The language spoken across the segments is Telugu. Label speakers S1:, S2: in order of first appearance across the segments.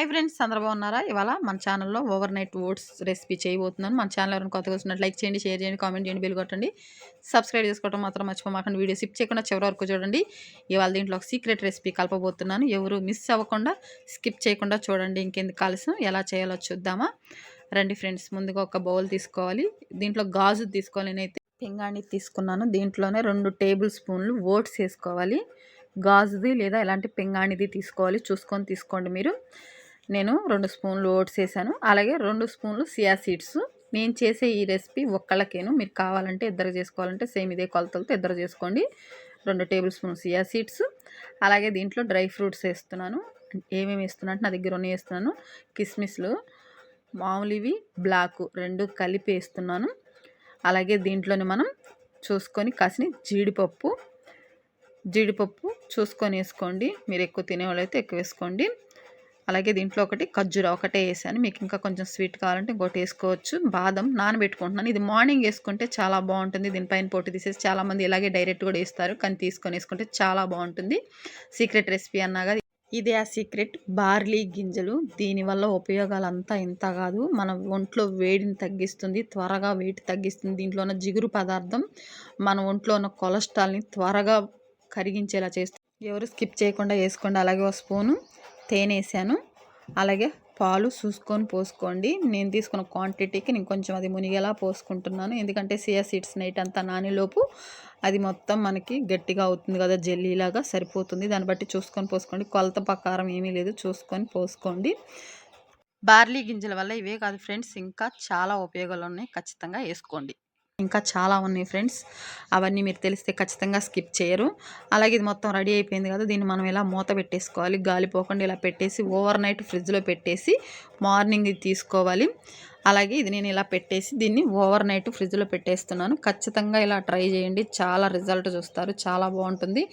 S1: హాయ్ ఫ్రెండ్స్, అందరూ బాగున్నారా? ఇవాళ మన ఛానల్లో ఓవర్ నైట్ ఓట్స్ రెసిపీ చేయబోతున్నాను. మన ఛానల్ ఎవరైనా కొత్తగా వచ్చినట్టు లైక్ చేయండి, షేర్ చేయండి, కామెంట్ చేయండి, బెల్ కొట్టండి. సబ్స్క్రైబ్ చేసుకోవడం మాత్రం మర్చిపోమాకండి. వీడియో స్కిప్ చేయకుండా చివరి వరకు చూడండి. ఇవాళ దీంట్లో ఒక సీక్రెట్ రెసిపీ కలపబోతున్నాను. ఎవరు మిస్ అవ్వకుండా స్కిప్ చేయకుండా చూడండి. ఇంకెందుకు ఆలస్యం, ఎలా చేయాలో చూద్దామా రండి ఫ్రెండ్స్. ముందుగా ఒక బౌల్ తీసుకోవాలి. దీంట్లో గాజు తీసుకోవాలి. నేనైతే పింగాణి తీసుకున్నాను. దీంట్లోనే 2 టేబుల్ స్పూన్లు ఓట్స్ వేసుకోవాలి. గాజుది లేదా ఎలాంటి పింగాణిది తీసుకోవాలి, చూసుకొని తీసుకోండి మీరు. నేను 2 స్పూన్లు ఓట్స్ వేసాను. అలాగే 2 స్పూన్లు సియా సీడ్స్. నేను చేసే ఈ రెసిపీ ఒక్కళ్ళకేను, మీరు కావాలంటే ఇద్దరు చేసుకోవాలంటే సేమ్ ఇదే కొలతలతో ఇద్దరు చేసుకోండి. 2 టేబుల్ స్పూన్ సియా సీడ్స్. అలాగే దీంట్లో డ్రై ఫ్రూట్స్ వేస్తున్నాను. ఏమేమి వేస్తున్నా అంటే నా దగ్గర ఉన్న వేస్తున్నాను. కిస్మిస్లు మామూలువి, బ్లాక్ 2 కలిపి వేస్తున్నాను. అలాగే దీంట్లోనే మనం చూసుకొని కాసిన జీడిపప్పు చూసుకొని వేసుకోండి. మీరు ఎక్కువ తినేవాళ్ళు అయితే ఎక్కువ వేసుకోండి. అలాగే దీంట్లో ఒకటి ఖర్జూర ఒకటే వేసాను. మీకు ఇంకా కొంచెం స్వీట్ కావాలంటే ఇంకోటి వేసుకోవచ్చు. బాదం నానబెట్టుకుంటున్నాను. ఇది మార్నింగ్ వేసుకుంటే చాలా బాగుంటుంది. దీనిపైన పొట్టు తీసేసి చాలామంది ఇలాగే డైరెక్ట్ కూడా వేస్తారు, కానీ తీసుకొని వేసుకుంటే చాలా బాగుంటుంది. సీక్రెట్ రెసిపీ అన్నాగా ఇదే ఆ సీక్రెట్. బార్లీ గింజలు, దీనివల్ల ఉపయోగాలంతా ఇంత కాదు. మన ఒంట్లో వేడిని తగ్గిస్తుంది, త్వరగా వెయిట్ తగ్గిస్తుంది. దీంట్లో ఉన్న జిగురు పదార్థం మన ఒంట్లో ఉన్న కొలెస్ట్రాల్ని త్వరగా కరిగించేలా చేస్తుంది. ఎవరు స్కిప్ చేయకుండా వేసుకోండి. అలాగే ఒక స్పూను తేనె వేసాను. అలాగే పాలు చూసుకొని పోసుకోండి. నేను తీసుకున్న క్వాంటిటీకి నేను కొంచెం అది మునిగేలా పోసుకుంటున్నాను. ఎందుకంటే సియా సీడ్స్ నైట్ అంతా నానేలోపు అది మొత్తం మనకి గట్టిగా అవుతుంది కదా, జెల్లీలాగా సరిపోతుంది. దాన్ని బట్టి చూసుకొని పోసుకోండి. కొలత ప్రకారం ఏమీ లేదు, చూసుకొని పోసుకోండి. బార్లీ గింజల వల్ల ఇవే కాదు ఫ్రెండ్స్, ఇంకా చాలా ఉపయోగాలు ఉన్నాయి. ఖచ్చితంగా వేసుకోండి. ఇంకా చాలా ఉన్నాయి ఫ్రెండ్స్, అవన్నీ మీరు తెలిస్తే ఖచ్చితంగా స్కిప్ చేయరు. అలాగే ఇది మొత్తం రెడీ అయిపోయింది కదా, దీన్ని మనం ఇలా మూత పెట్టేసుకోవాలి. గాలి పోకుండా ఇలా పెట్టేసి ఓవర్ నైట్ ఫ్రిడ్జ్లో పెట్టేసి మార్నింగ్ ఇది తీసుకోవాలి. అలాగే ఇది నేను ఇలా పెట్టేసి దీన్ని ఓవర్ నైట్ ఫ్రిడ్జ్లో పెట్టేస్తున్నాను. ఖచ్చితంగా ఇలా ట్రై చేయండి, చాలా రిజల్ట్ చూస్తారు, చాలా బాగుంటుంది.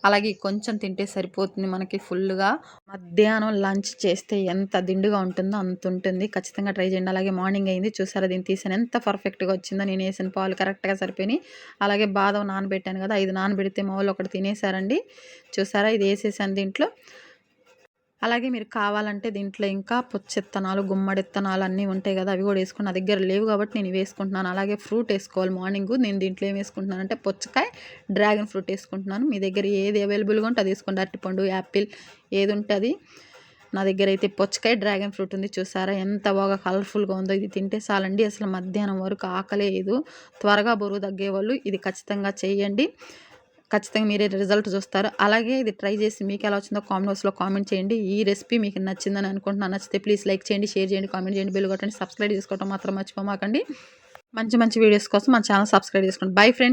S1: అలాగే కొంచెం తింటే సరిపోతుంది మనకి ఫుల్గా. మధ్యాహ్నం లంచ్ చేస్తే ఎంత దిండుగా ఉంటుందో అంత ఉంటుంది. ఖచ్చితంగా ట్రై చేయండి. అలాగే మార్నింగ్ అయింది చూసారా, దీన్ని తీసాను ఎంత పర్ఫెక్ట్గా వచ్చిందో. నేను వేసిన పాలు కరెక్ట్గా సరిపోయినాయి. అలాగే బాదం నానబెట్టాను కదా, 5 నానబెడితే మా వాళ్ళు ఒకటి తినేసారండి. చూసారా, ఇది వేసేసాను దీంట్లో. అలాగే మీరు కావాలంటే దీంట్లో ఇంకా పుచ్చిత్తనాలు, గుమ్మడిత్తనాలు అన్నీ ఉంటాయి కదా, అవి కూడా వేసుకుని. నా దగ్గర లేవు కాబట్టి నేను వేసుకుంటున్నాను. అలాగే ఫ్రూట్ వేసుకోవాలి మార్నింగ్. నేను దీంట్లో ఏం వేసుకుంటున్నానంటే పుచ్చకాయ, డ్రాగన్ ఫ్రూట్ వేసుకుంటున్నాను. మీ దగ్గర ఏది అవైలబుల్గా ఉంటే అది వేసుకోండి. అరటిపండు, యాపిల్ ఏది ఉంటే అది. నా దగ్గర అయితే పుచ్చకాయ, డ్రాగన్ ఫ్రూట్ ఉంది. చూసారా ఎంత బాగా కలర్ఫుల్గా ఉందో. ఇది తింటే చాలండి, అసలు మధ్యాహ్నం వరకు ఆకలేదు. త్వరగా బరువు తగ్గేవాళ్ళు ఇది ఖచ్చితంగా చేయండి. ఖచ్చితంగా మీరే రిజల్ట్ చూస్తారు. అలాగే ఇది ట్రై చేసి మీకు ఎలా వచ్చిందో కామెంట్ బాక్స్లో కామెంట్ చేయండి. ఈ రెసిపీ మీకు నచ్చిందని అనుకుంటున్నాను. నచ్చితే ప్లీజ్ లైక్ చేయండి, షేర్ చేయండి, కామెంట్ చేయండి, బెల్ కొట్టండి. సబ్స్క్రైబ్ చేసుకోవడం మాత్రం మర్చిపోమాకండి. మంచి మంచి వీడియోస్ కోసం మన ఛానల్ సబ్స్క్రైబ్ చేసుకోండి. Bye friends.